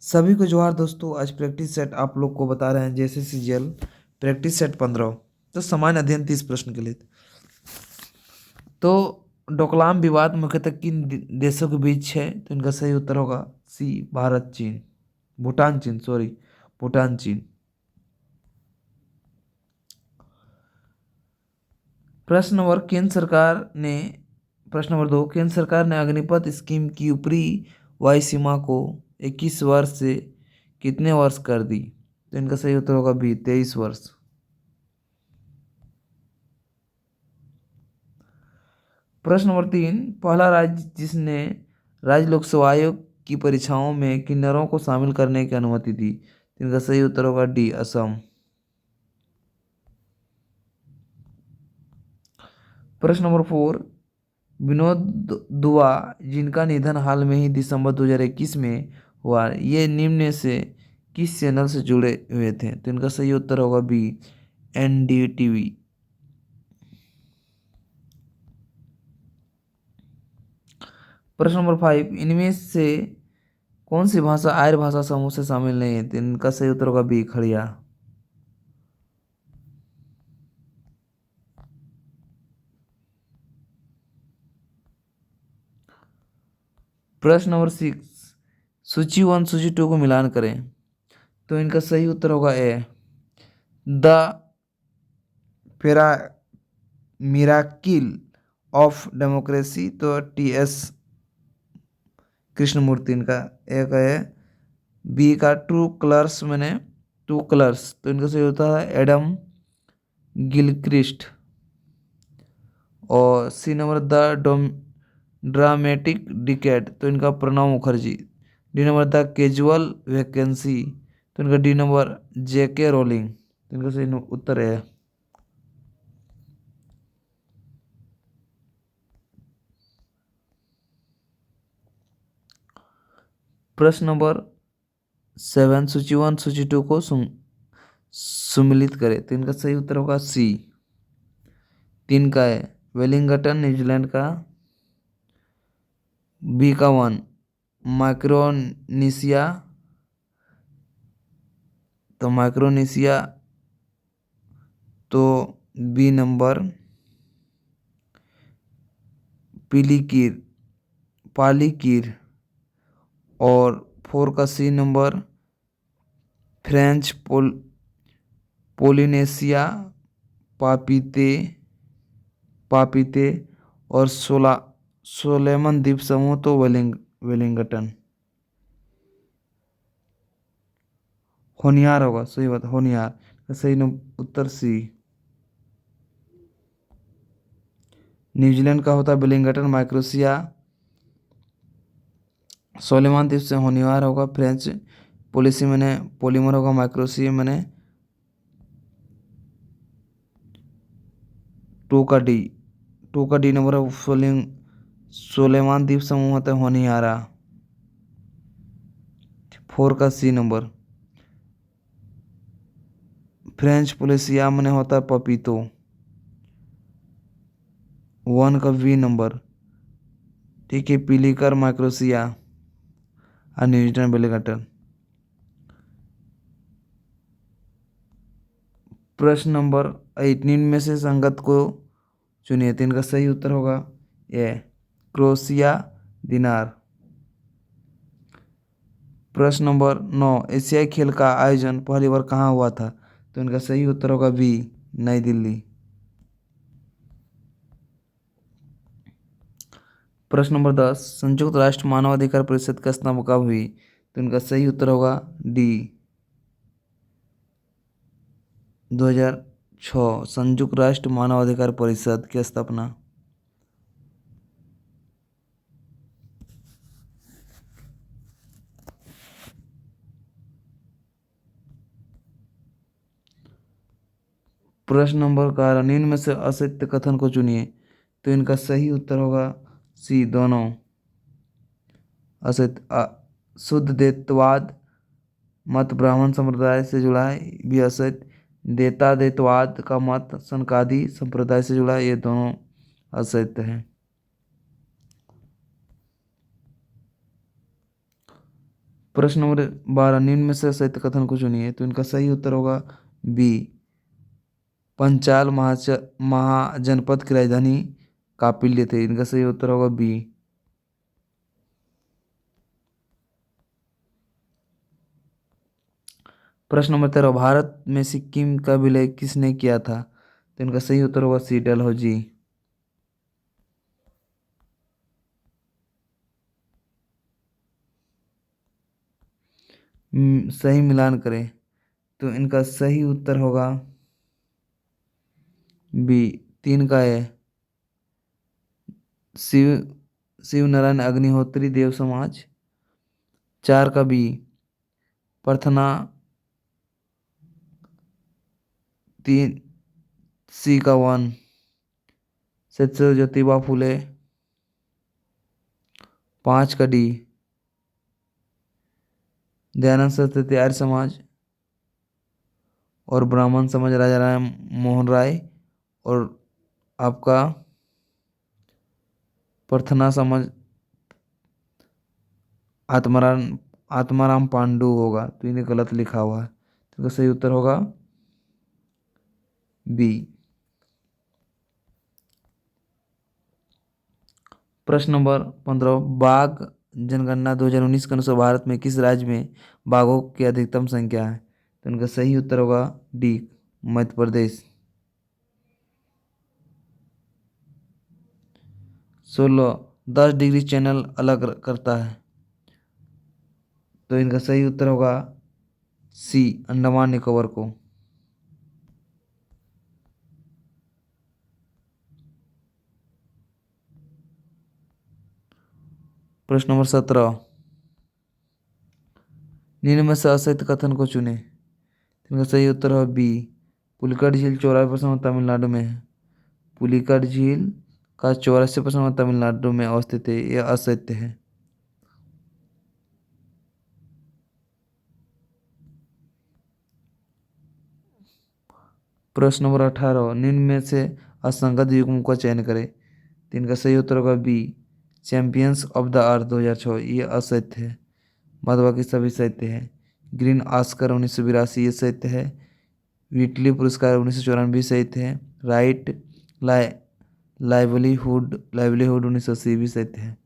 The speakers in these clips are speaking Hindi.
सभी को जोहार दोस्तों। आज प्रैक्टिस सेट आप लोग को बता रहे हैं जैसे सीजीएल प्रैक्टिस सेट 15। तो सामान्य अध्ययन 30 प्रश्न के लिए। तो डोकलाम विवाद मुख्यतः किन देशों के बीच है? तो इनका सही उत्तर होगा सी, भारत चीन, भूटान चीन, सॉरी, भूटान चीन। प्रश्न नंबर 2, केंद्र सरकार ने अग्निपथ स्कीम की ऊपरी वायु सीमा को 21 वर्ष से कितने वर्ष कर दी? तो इनका सही उत्तर होगा बी, 23 वर्ष। प्रश्न नंबर 3, पहला राज्य जिसने राज्य लोक सेवा आयोग की परीक्षाओं में किन्नरों को शामिल करने की अनुमति दी? तो इनका सही उत्तर होगा डी, असम। प्रश्न नंबर 4, विनोद दुआ जिनका निधन हाल में ही दिसंबर 2021 में हुआ, ये निम्न से किस चैनल से जुड़े हुए थे? तो इनका सही उत्तर होगा बी, एनडीटीवी। प्रश्न नंबर 5, इनमें से कौन सी भाषा आर्य भाषा समूह से शामिल नहीं है? तो इनका सही उत्तर होगा बी, खड़िया। प्रश्न नंबर 6, सूची 1 सूची 2 को मिलान करें। तो इनका सही उत्तर होगा A, the para miracle of democracy. तो टीएस कृष्णमूर्ति इनका एक है। बी का ट्रू कलर्स, मैंने टू कलर्स, तो इनका सही होता है एडम गिलक्रिस्ट। और C number the dramatic decade, तो इनका Pranab Mukherjee. D number the casual vacancy, तो इनका डी नंबर जेके रोलिंग। तो इनका सही उत्तर है। प्रश्न नंबर 7, सूची 1 सूची 2 को सुमिलित करें। तो इनका सही उत्तर होगा सी, 3 का है वेलिंगटन न्यूजीलैंड का। बी का 1 माइक्रोनेशिया, तो माइक्रोनेशिया, तो बी नंबर पिलिकीर, पालीकीर। और 4 का सी नंबर फ्रेंच पोलिनेशिया, पापीते पापीते। और सोलेमन द्वीप समूह, तो वेलिंगटन। होनियार होगा, सही बात, होनियार। सही उत्तर सी। न्यूजीलैंड का होता है वेलिंगटन, माइक्रोसिया। सोलेमान द्वीप से होनियार होगा। फ्रेंच पॉलिसी मैंने पॉलीमर होगा, माइक्रोसिया मैंने टू का डी नंबर है। सोलेमान द्वीप समूह होता है होनियारा। 4 का सी नंबर फ्रेंच पोलिसिया मैंने होता है पपीतो। 1 का वी नंबर, ठीक है, पिलिकर, माइक्रोसिया और न्यूजीलैंड वेलिंगटन। प्रश्न नंबर 8, निम्न में से संगत को चुनिए। तो इनका सही उत्तर होगा ए, क्रोशिया दिनार। प्रश्न नंबर 9, एशियाई खेल का आयोजन पहली बार कहाँ हुआ था? तो इनका सही उत्तर होगा बी, नई दिल्ली। प्रश्न नंबर 10, संयुक्त राष्ट्र मानवाधिकार परिषद की स्थापना कब हुई? तो इनका सही उत्तर होगा डी, 2006 संयुक्त राष्ट्र मानवाधिकार परिषद की स्थापना। प्रश्न नंबर 11, निम्न में से असत्य कथन को चुनिए। तो इनका सही उत्तर होगा सी, दोनों असत्य। शुद्ध द्वैतवाद मत ब्राह्मण संप्रदाय से जुड़ा है, भी असत्य। देता द्वैतवाद का मत सनकादि संप्रदाय से जुड़ा है, ये दोनों असत्य हैं। प्रश्न नंबर 12, निम्न में से सत्य कथन को चुनिए। तो इनका सही उत्तर होगा बी, पंचाल महाजनपद की राजधानी कापिल्य थे। इनका सही उत्तर होगा बी। प्रश्न नंबर 13, भारत में सिक्किम का विलय किसने किया था? तो इनका सही उत्तर होगा सी, डलहौजी। सही मिलान करें। तो इनका सही उत्तर होगा बी, 3 का है शिव शिव नारायण अग्निहोत्री देव समाज। 4 का बी, प्रार्थना। 3 सी का 1, सत्य ज्योतिबा फूले। 5 का डी, दयानंद सरस्वती आर्य समाज। और ब्राह्मण समाज राजा राम मोहन राय। और आपका प्रार्थना समाज आत्माराम आत्माराम पांडु होगा। तो इन्हें गलत लिखा हुआ है। तो इसका सही उत्तर होगा बी। प्रश्न नंबर 15, बाघ जनगणना 2019 के अनुसार भारत में किस राज्य में बाघों की अधिकतम संख्या है? तो इनका सही उत्तर होगा D, Madhya Pradesh. 16, 10 degree channel अलग करता है। तो इनका सही उत्तर होगा सी, अंडमान निकोबार को। प्रश्न नंबर 17, निम्न में से असत्य कथन को चुने। इनका सही उत्तर है बी, पुलिकट झील 84% तमिलनाडु में है। पुलिकट झील का 84% तमिलनाडु में अवस्थित है। यह असत्य है। प्रश्न नंबर 18, निम्न में से असंगत युग्म का चयन करें। तो इनका सही उत्तर होगा B, champions of the earth 2006। ये असत्य है। बाद बाकी सभी सत्य है। ग्रीन ऑस्कर 1982 ये सत्य है। व्हिटली पुरस्कार 1994 सत्य है। राइट लाइवलीहुड लाइवलीहुड 1980 भी सत्य है।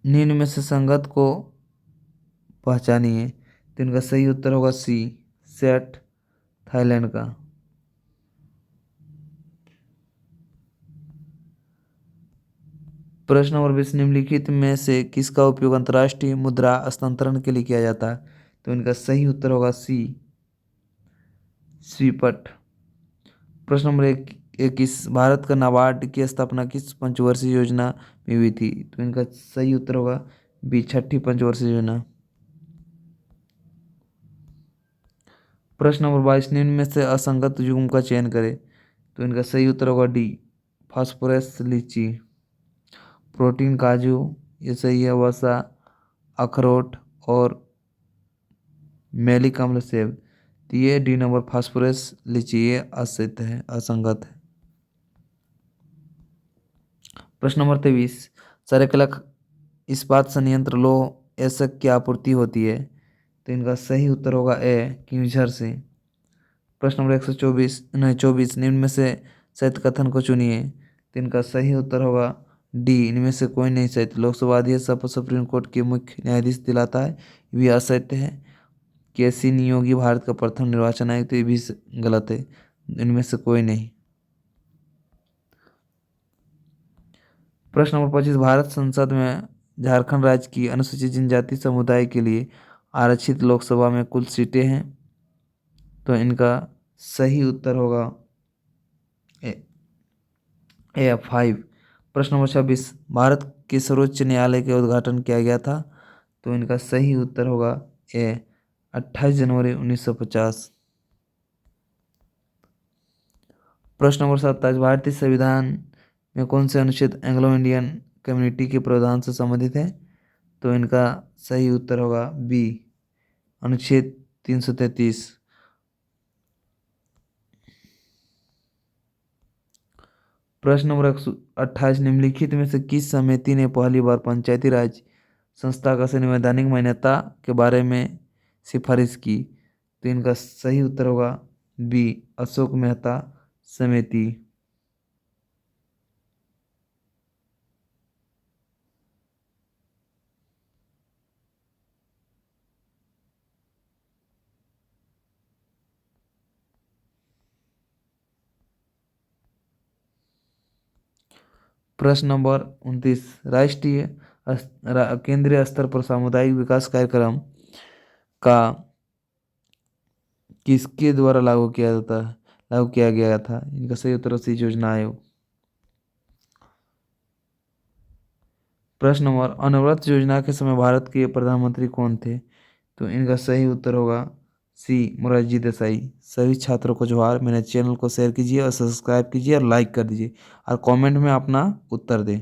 निम्न में से संगत को पहचानिए। तो इनका सही उत्तर होगा सी, सेट थाईलैंड का। प्रश्न नंबर 20, निम्नलिखित में से किसका उपयोग अंतर्राष्ट्रीय मुद्रा हस्तांतरण के लिए किया जाता है? तो इनका सही उत्तर होगा सी, स्वीपट। प्रश्न नंबर 21, भारत का नाबार्ड की स्थापना किस पंचवर्षीय योजना में हुई थी? तो इनका सही उत्तर होगा बी, छठी पंचवर्षीय योजना। प्रश्न नंबर 22, निम्न में से असंगत युग्म का चयन करें। तो इनका सही उत्तर होगा डी, फास्फोरस लीची। प्रोटीन काजू ये सही है। वसा अखरोट और मैलिक अम्ल सेब। तो ये डी नंबर फास्फोरस लीची ये असत्य है, असंगत है। प्रश्न नंबर 23, सरायकेला इस्पात संयंत्र लौह एसक की आपूर्ति होती है। तो इनका सही उत्तर होगा ए, क्यूझर से। प्रश्न नंबर 124 निम्न में से सत्य कथन को चुनिए। तो इनका सही उत्तर होगा डी, इनमें से कोई नहीं सत्य। लोकसभा अध्यक्ष शपथ सुप्रीम कोर्ट के मुख्य न्यायाधीश दिलाता है, ये भी असत्य है। केसी नियोगी भारत का प्रथम निर्वाचन आयुक्त, ये भी गलत है। इनमें से कोई नहीं। प्रश्न नंबर 25, भारत संसद में झारखंड राज्य की अनुसूचित जनजाति समुदाय के लिए आरक्षित लोकसभा में कुल सीटें हैं। तो इनका सही उत्तर होगा ए 5। प्रश्न नंबर 26, भारत के सर्वोच्च न्यायालय के उद्घाटन किया गया था। तो इनका सही उत्तर होगा ए, 28 जनवरी 1950। प्रश्न नंबर 27, भारतीय संविधान में कौन से अनुच्छेद एंग्लो इंडियन कम्युनिटी के प्रावधान से संबंधित है? तो इनका सही उत्तर होगा बी, अनुच्छेद 333। प्रश्न नंबर 128, निम्नलिखित में से किस समिति ने पहली बार पंचायती राज संस्था का संवैधानिक मान्यता के बारे में सिफारिश की? तो इनका सही उत्तर होगा बी, अशोक मेहता समिति। प्रश्न नंबर 29, राष्ट्रीय केंद्रीय स्तर पर सामुदायिक विकास कार्यक्रम का किसके द्वारा लागू किया गया था? इनका सही उत्तर सी, योजना आयोग। प्रश्न नंबर, अनवरत योजना के समय भारत के प्रधानमंत्री कौन थे? तो इनका सही उत्तर होगा सी, मोरारजी देसाई। सभी छात्रों को जोहार। मेरे चैनल को शेयर कीजिए और सब्सक्राइब कीजिए और लाइक कर दीजिए और कमेंट में अपना उत्तर दें।